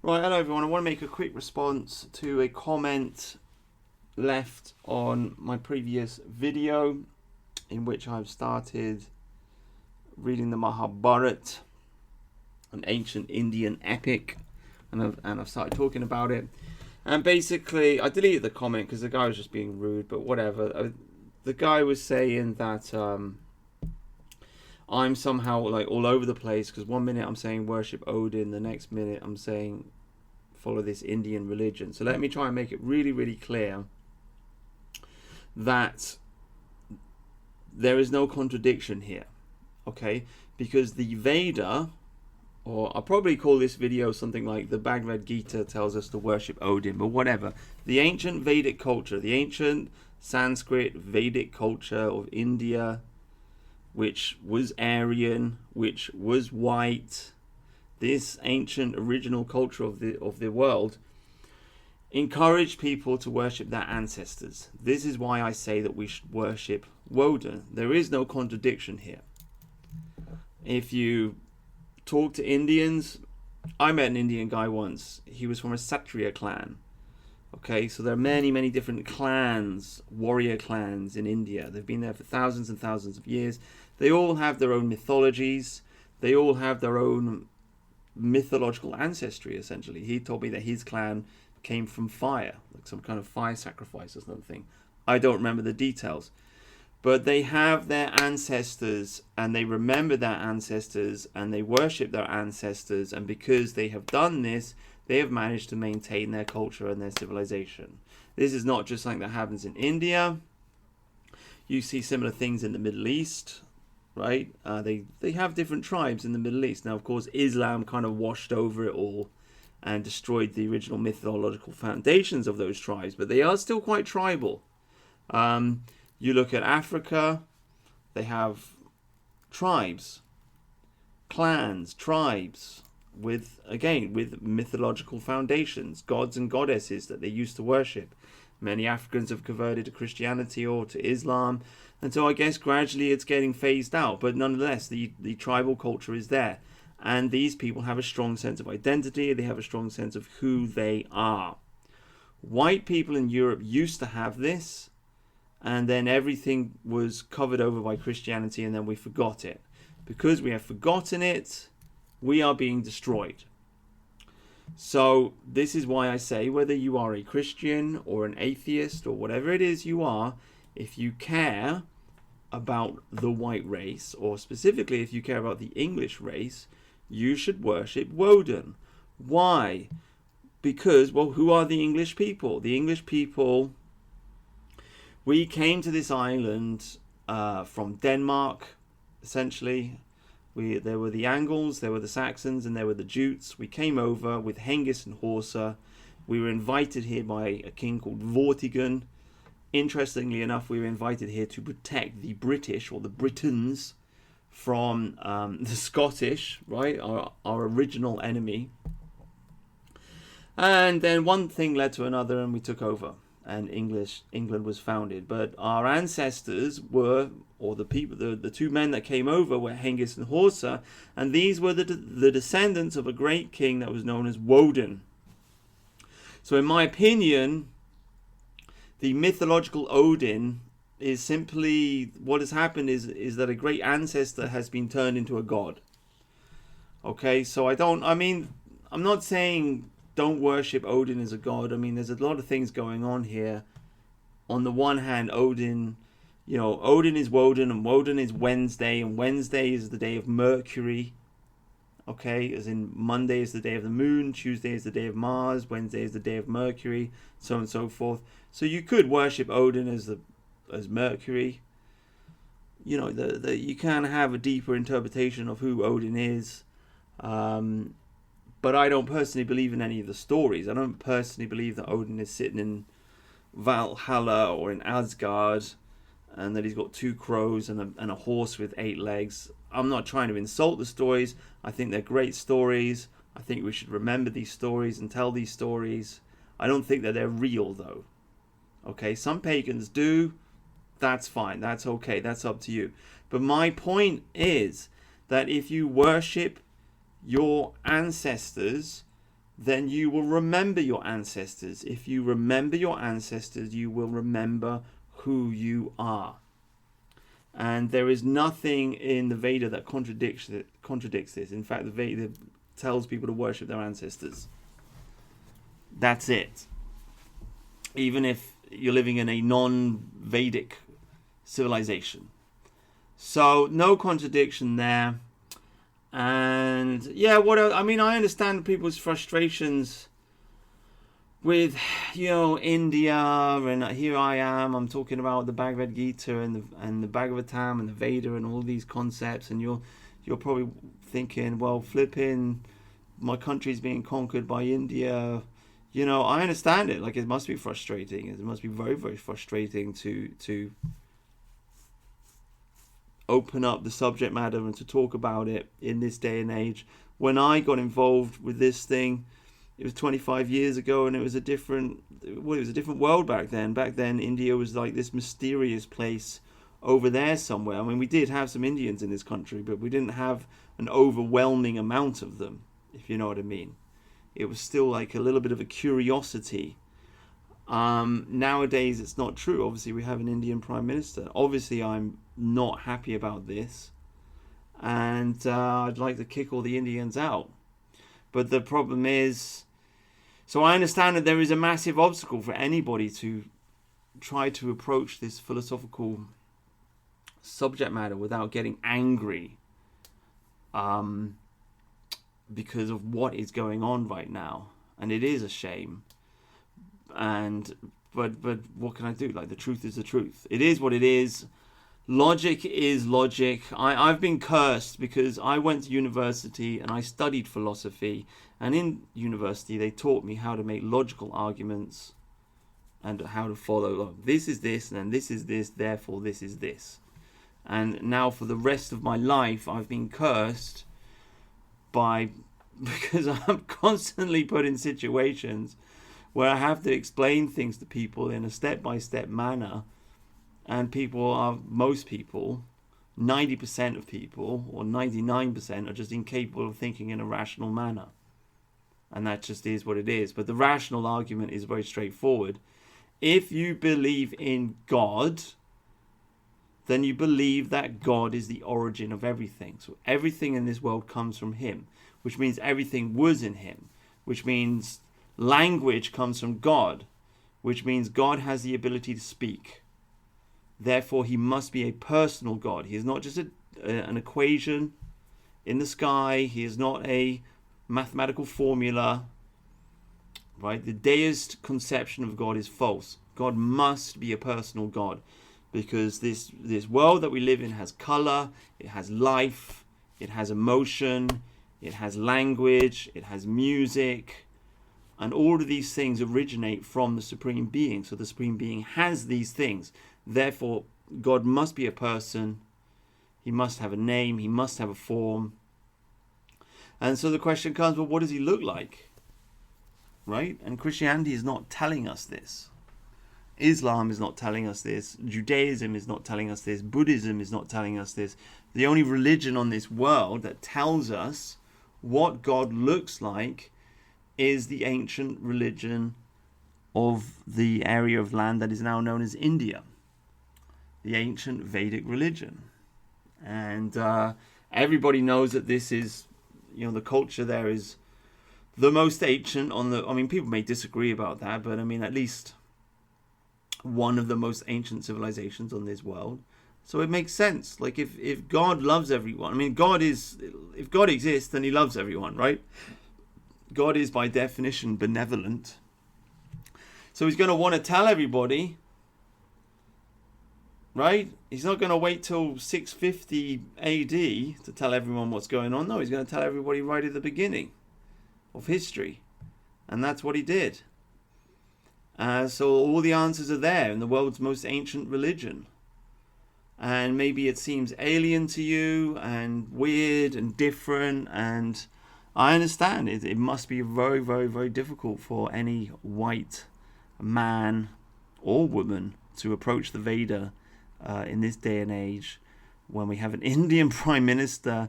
Right, hello everyone. I want to make a quick response to a comment left on my previous video in which I've started reading the Mahabharata, an ancient Indian epic, and I've started talking about it. And basically, I deleted the comment because the guy was just being rude, but whatever. The guy was saying that I'm somehow like all over the place because one minute I'm saying worship Odin, the next minute I'm saying follow this Indian religion. So let me try and make it really, really clear that there is no contradiction here, okay? Because the Veda, or I'll probably call this video something like the BhagavadGita tells us to worship Odin, but whatever. The ancient Vedic culture, the ancient Sanskrit Vedic culture of India, which was Aryan, which was white, this ancient original culture of the world encouraged people to worship their ancestors. This is why I say that we should worship Woden. There is no contradiction here. If you talk to Indians, I met an Indian guy once. He was from a Kshatriya clan. Okay, so there are many, many different clans, warrior clans in India. They've been there for thousands and thousands of years. They all have their own mythologies. They all have their own mythological ancestry, essentially. He told me that his clan came from fire, like some kind of fire sacrifice or something. I don't remember the details. But they have their ancestors, and they remember their ancestors, and they worship their ancestors, and because they have done this, they have managed to maintain their culture and their civilization. This is not just something that happens in India. You see similar things in the Middle East, right? They have different tribes in the Middle East. Now, of course, Islam kind of washed over it all and destroyed the original mythological foundations of those tribes, but they are still quite tribal. You look at Africa, they have tribes, clans, tribes, with mythological foundations, gods and goddesses that they used to worship. Many Africans have converted to Christianity or to Islam, and so I guess gradually it's getting phased out, but nonetheless the tribal culture is there, and these people have a strong sense of identity. They have a strong sense of who they are. White people in Europe used to have this, and then everything was covered over by Christianity, and then we forgot it. Because we have forgotten it, we are being destroyed. So this is why I say, whether you are a Christian or an atheist or whatever it is you are, if you care about the white race, or specifically if you care about the English race, you should worship Woden. Why? Because, well, who are the English people? The English people, we came to this island from Denmark, essentially. There were the Angles, there were the Saxons, and there were the Jutes. We came over with Hengist and Horsa. We were invited here by a king called Vortigern. Interestingly enough, we were invited here to protect the British, or the Britons, from the Scottish, right? Our original enemy. And then one thing led to another, and we took over, and England was founded. But our ancestors were, or the people, the two men that came over were Hengist and Horsa, and these were the descendants of a great king that was known as Woden. So in my opinion, the mythological Odin is simply, what has happened is that a great ancestor has been turned into a god. Okay, so I'm not saying don't worship Odin as a god. I mean, there's a lot of things going on here. On the one hand, Odin is Woden, and Woden is Wednesday, and Wednesday is the day of Mercury. Okay, as in Monday is the day of the moon, Tuesday is the day of Mars, Wednesday is the day of Mercury, so on and so forth. So you could worship Odin as Mercury. You can have a deeper interpretation of who Odin is. But I don't personally believe in any of the stories. I don't personally believe that Odin is sitting in Valhalla or in Asgard, and that he's got two crows and a horse with 8 legs. I'm not trying to insult the stories. I think they're great stories. I think we should remember these stories and tell these stories. I don't think that they're real, though. Okay, some pagans do. That's fine. That's okay. That's up to you. But my point is that if you worship your ancestors, then you will remember your ancestors. If you remember your ancestors, you will remember who you are. And there is nothing in the Veda that contradicts this. In fact, the Veda tells people to worship their ancestors. That's it. Even if you're living in a non-Vedic civilization. So no contradiction there. And yeah, what else? I mean, I understand people's frustrations with, India, and here I am talking about the Bhagavad Gita and the Bhagavatam and the Veda and all these concepts, and you're probably thinking, well, flipping, my country's being conquered by India. I understand it. Like, it must be frustrating. It must be very, very frustrating to open up the subject matter and to talk about it in this day and age. When I got involved with this thing, it was 25 years ago, and it was a different world back then. Back then, India was like this mysterious place over there somewhere. I mean, we did have some Indians in this country, but we didn't have an overwhelming amount of them, if you know what I mean. It was still like a little bit of a curiosity. Nowadays, it's not true. Obviously, we have an Indian Prime Minister. Obviously, I'm not happy about this, and I'd like to kick all the Indians out. But the problem is, so I understand that there is a massive obstacle for anybody to try to approach this philosophical subject matter without getting angry because of what is going on right now. And it is a shame. But what can I do? Like, the truth is the truth. It is what it is. Logic is logic. I've been cursed because I went to university and I studied philosophy, and in university they taught me how to make logical arguments and how to follow, this is this and this is this, therefore this is this. And now for the rest of my life I've been cursed because I'm constantly put in situations where I have to explain things to people in a step-by-step manner. And most people, 90% of people, or 99% are just incapable of thinking in a rational manner. And that just is what it is. But the rational argument is very straightforward. If you believe in God, then you believe that God is the origin of everything. So everything in this world comes from Him, which means everything was in Him, which means language comes from God, which means God has the ability to speak. Therefore, He must be a personal God. He is not just an equation in the sky. He is not a mathematical formula. Right? The deist conception of God is false. God must be a personal God, because this world that we live in has color, it has life, it has emotion, it has language, it has music, and all of these things originate from the Supreme Being. So the Supreme Being has these things. Therefore, God must be a person. He must have a name. He must have a form. And so the question comes, well, what does He look like? Right? And Christianity is not telling us this. Islam is not telling us this. Judaism is not telling us this. Buddhism is not telling us this. The only religion on this world that tells us what God looks like is the ancient religion of the area of land that is now known as India. The ancient Vedic religion. And everybody knows that this is, the culture there is the most ancient people may disagree about that, but at least one of the most ancient civilizations on this world. So it makes sense. Like, if God loves everyone, if God exists, then He loves everyone, right? God is by definition benevolent. So He's going to want to tell everybody, right? He's not going to wait till 650 AD to tell everyone what's going on. No, He's going to tell everybody right at the beginning of history. And that's what He did. So all the answers are there in the world's most ancient religion. And maybe it seems alien to you and weird and different, and I understand it must be very, very, very difficult for any white man or woman to approach the Veda in this day and age, when we have an Indian Prime Minister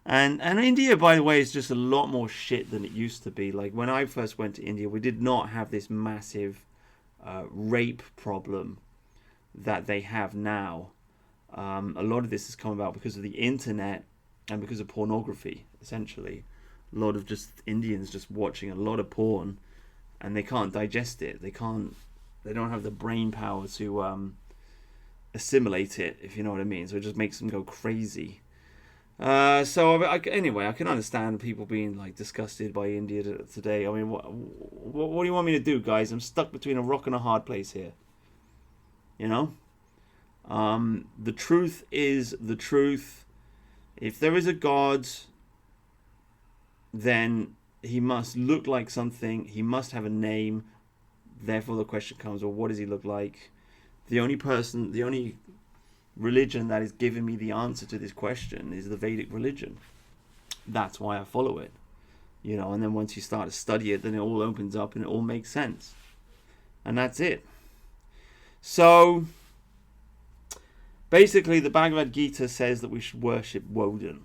And India, by the way, is just a lot more shit than it used to be. Like when I first went to India, we did not have this massive rape problem that they have now. A lot of this has come about because of the internet and because of pornography, essentially. A lot of just Indians just watching a lot of porn, and they can't digest it. They don't have the brain power to assimilate it, if you know what I mean. So it just makes them go crazy. Anyway, I can understand people being like disgusted by India today. I mean, what do you want me to do, guys? I'm stuck between a rock and a hard place here. You know? The truth is the truth. If there is a God, then he must look like something. He must have a name. Therefore, the question comes, well, what does he look like? The only religion that is giving me the answer to this question is the Vedic religion. That's why I follow it. You know, and then once you start to study it, then it all opens up and it all makes sense. And that's it. So, basically, the Bhagavad Gita says that we should worship Woden.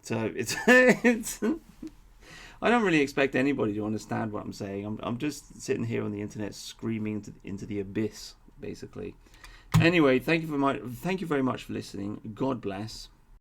So it's I don't really expect anybody to understand what I'm saying. I'm just sitting here on the internet screaming into the abyss, basically. Anyway, thank you very much for listening. God bless.